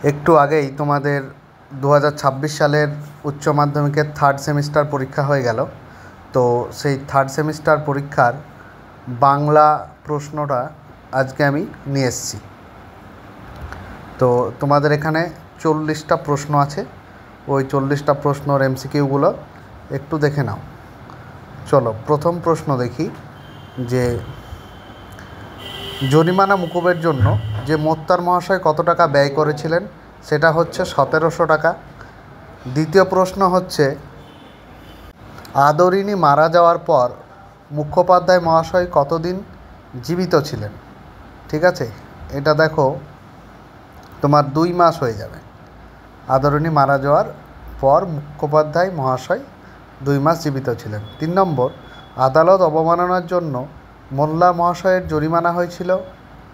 একটু আগেই তোমাদের 2026 সালের উচ্চ মাধ্যমিকের থার্ড সেমিস্টার পরীক্ষা হয়ে গেল। তো সেই থার্ড সেমিস্টার পরীক্ষার বাংলা প্রশ্নটা আজকে আমি নিয়ে এসেছি। তো তোমাদের এখানে 40টা প্রশ্ন আছে, ওই 40টা প্রশ্নর এমসিকিউগুলো একটু দেখে নাও। চলো প্রথম প্রশ্ন দেখি যে জরিমানা মুকুবের জন্য যে মোত্তার মহাশয় কত টাকা ব্যয় করেছিলেন, সেটা হচ্ছে 1700 টাকা। দ্বিতীয় প্রশ্ন হচ্ছে আদরিণী মারা যাওয়ার পর মুখোপাধ্যায় মহাশয় কতদিন জীবিত ছিলেন। ঠিক আছে, এটা দেখো তোমার 2 মাস হয়ে যাবে। আদরিণী মারা যাওয়ার পর মুখোপাধ্যায় মহাশয় 2 মাস জীবিত ছিলেন। 3 নম্বর, আদালত অবমাননার জন্য মোল্লা মহাশয়ের জরিমানা হয়েছিল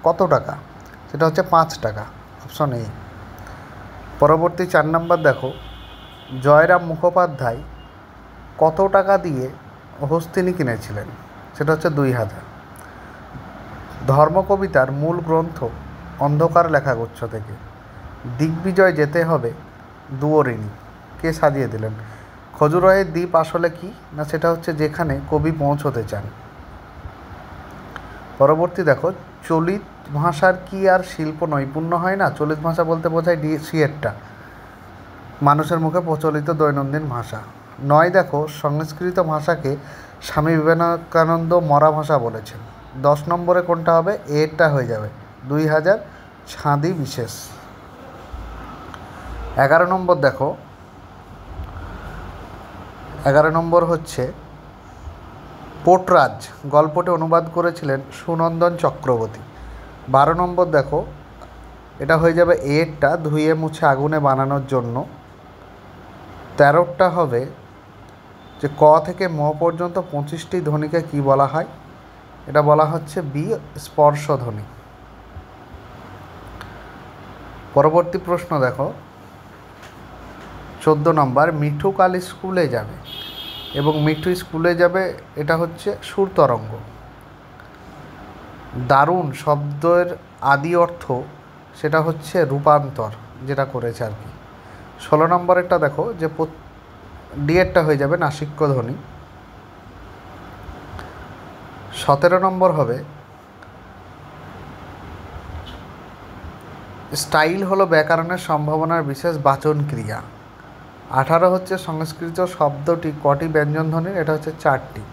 কত টাকা, সেটা হচ্ছে 5 টাকা, অপশন এ। পরবর্তী 4 নম্বর দেখো, জয়রাম মুখোপাধ্যায় কত টাকা দিয়ে হস্তিনী কিনেছিলেন, সেটা হচ্ছে 2000। ধর্মকবিতার মূল গ্রন্থ অন্ধকার লেখাগুচ্ছ থেকে দিগ্বিজয় যেতে হবে দুয়োরিণী কে সাজিয়ে দিলেন। খজুরাহের দ্বীপ আসলে কি না, সেটা হচ্ছে যেখানে কবি পৌঁছতে চান। পরবর্তী দেখো, চলিত ভাষার কি আর শিল্প নৈপুণ্য হয় না। চলিত ভাষা বলতে বোঝায় সিয়েটটা, মানুষের মুখে প্রচলিত দৈনন্দিন ভাষা। 9 দেখো, সংস্কৃত ভাষাকে স্বামী বিবেকানন্দ মরা ভাষা বলেছেন। 10 নম্বরে কোনটা হবে, এরটা হয়ে যাবে 2000 ছাঁদি বিশেষ। 11 নম্বর দেখো, 11 নম্বর হচ্ছে পোটরাজ গল্পটি অনুবাদ করেছিলেন সুনন্দন চক্রবর্তী। 12 নম্বর দেখো, এটা হয়ে যাবে এরটা ধুয়ে মুছে আগুনে বানানোর জন্য। 13টা হবে যে ক থেকে ম পর্যন্ত 25টি ধ্বনিকে কি বলা হয়, এটা বলা হচ্ছে বি স্পর্শধ্বনি। পরবর্তী প্রশ্ন দেখো 14 নম্বর, মিঠু কাল স্কুলে যাবে এবং মিঠু স্কুলে যাবে, এটা হচ্ছে সুর তরঙ্গ। দারুণ শব্দের আদি অর্থ, সেটা হচ্ছে রূপান্তর, যেটা করেছে আর কি। 16 নম্বরেরটা দেখো যে ডিএরটা হয়ে যাবে নাসিক্য ধ্বনি। 17 নম্বর হবে স্টাইল হলো ব্যাকরণের সম্ভাবনার বিশেষ বাচন ক্রিয়া। 18 হচ্ছে সংস্কৃত শব্দটি কটি ব্যঞ্জন ধ্বনির, এটা হচ্ছে 4টি।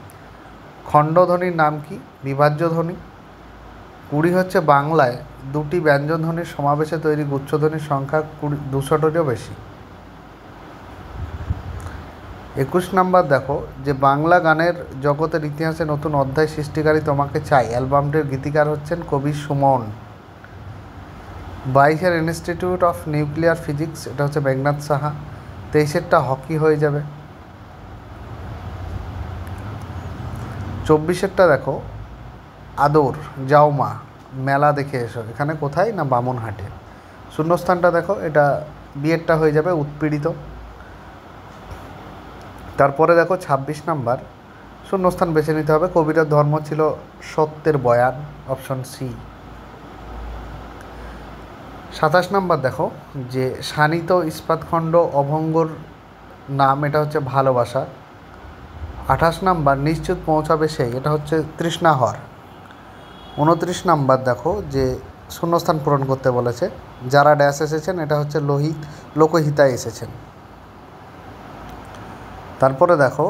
খণ্ডধ্বনির নাম কি, বিভাজ্য ধ্বনি। 20 হচ্ছে বাংলায় 2টি ব্যঞ্জন ধ্বনির সমাবেশে তৈরি গুচ্ছধ্বনির সংখ্যা 200টিরও বেশি। 21 নম্বর দেখো যে বাংলা গানের জগতের ইতিহাসে নতুন অধ্যায় সৃষ্টিকারী তোমাকে চাই অ্যালবামটির গীতিকার হচ্ছেন কবি Suman. 22 institute of nuclear physics, এটা হচ্ছে মেঘনাথ সাহা। 23টা হকি হয়ে যাবে। 24টা দেখো আদর যাও মা মেলা দেখে এসো, এখানে কোথায় না বামনহাটে। শূন্যস্থানটা দেখো, এটা বিয়েরটা হয়ে যাবে উৎপীড়িত। তারপরে দেখো 26 নাম্বার শূন্যস্থান বেছে নিতে হবে, কবিরার ধর্ম ছিল সত্যের বয়ান, অপশন সি। 27 নাম্বার দেখো যে শানিত ইস্পাতখণ্ড অভঙ্গর নাম, এটা হচ্ছে ভালোবাসা। 28 নাম্বার নিশ্চিত পৌঁছাবে সেই, এটা হচ্ছে তৃষ্ণাহর। 29 নাম্বার দেখো যে শূন্যস্থান পূরণ করতে বলেছে, যারা ড্যাশ এসেছেন, এটা হচ্ছে লোকহিতায় এসেছেন। তারপরে দেখো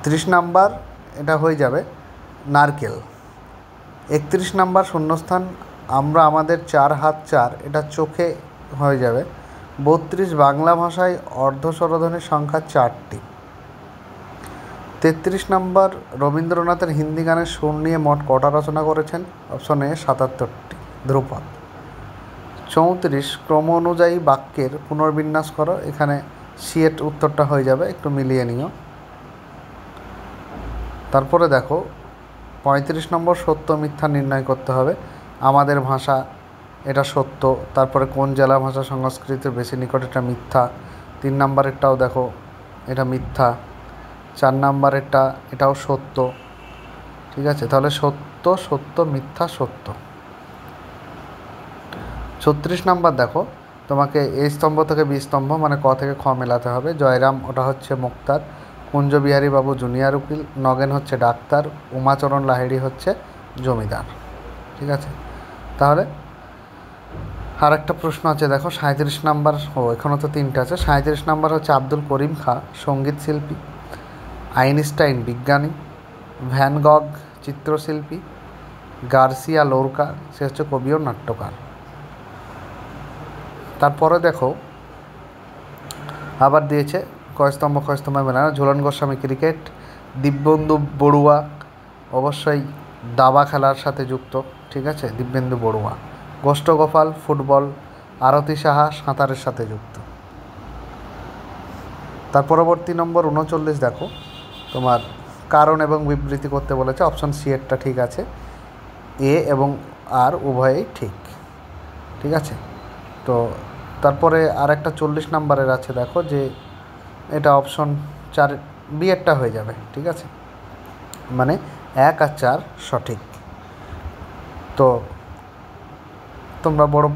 30 নাম্বার এটা হয়ে যাবে নারকেল। 31 নাম্বার শূন্যস্থান আমরা আমাদের 4 হাত 4, এটা চোখে হয়ে যাবে। 32 বাংলা ভাষায় অর্ধস্বরধ্বনির সংখ্যা 4টি। 33 নাম্বার রবীন্দ্রনাথের হিন্দি গানের সুর নিয়ে মোট কটা রচনা করেছেন, অপশন এ 77টি, ধ্রুপদ। 34 ক্রম অনুযায়ী বাক্যের পুনর্বিন্যাস করো, এখানে সিএট উত্তরটা হয়ে যাবে, একটু মিলিয়ে নিও। তারপরে দেখো 35 নম্বর সত্য মিথ্যা নির্ণয় করতে হবে। আমাদের ভাষা, এটা সত্য। তারপরে কোন জেলা ভাষা সংস্কৃতের বেশি নিকট, এটা মিথ্যা। 3 নম্বরেরটাও দেখো এটা মিথ্যা। 4 নম্বরেরটা এটাও সত্য। ঠিক আছে, তাহলে সত্য সত্য মিথ্যা সত্য। 36 নাম্বার দেখো, তোমাকে এ স্তম্ভ থেকে বি স্তম্ভ মানে ক থেকে খ মেলাতে হবে। জয়রাম ওটা হচ্ছে মুক্তার, কুঞ্জবিহারী বাবু জুনিয়র উকিল, নগেন হচ্ছে ডাক্তার, উমাচরণ লাহিড়ী হচ্ছে জমিদার। ঠিক আছে, তাহলে আর একটা প্রশ্ন আছে দেখো 37 নাম্বার। এখানে তো 3টে আছে। 37 নাম্বার হচ্ছে আব্দুল করিম খাঁ সঙ্গীত শিল্পী, আইনস্টাইন বিজ্ঞানী, ভ্যান গগ চিত্রশিল্পী, গার্সিয়া লোরকা সে হচ্ছে কবি ও নাট্যকার। তারপরে দেখো আবার দিয়েছে কয়স্তম্ভ খয়স্তম্ভ মেলানো। ঝুলন গোস্বামী ক্রিকেট, দিব্যেন্দু বড়ুয়া অবশ্যই দাবা খেলার সাথে যুক্ত। ঠিক আছে, দিব্যেন্দু বড়ুয়া। গোষ্ঠগোপাল ফুটবল, আরতি সাহা সাঁতারের সাথে যুক্ত। তার পরবর্তী নম্বর 39 দেখো, তোমার কারণ এবং বিবৃতি করতে বলেছে। অপশান সি এরটা ঠিক আছে, এ এবং আর উভয়েই ঠিক। ঠিক আছে, তো তারপরে আর একটা 40 নাম্বারের আছে দেখো, যে এটা অপশন 4 বি এরটা হয়ে যাবে। ঠিক আছে, মানে 1 আর 4 সঠিক। তো তোমরা বড়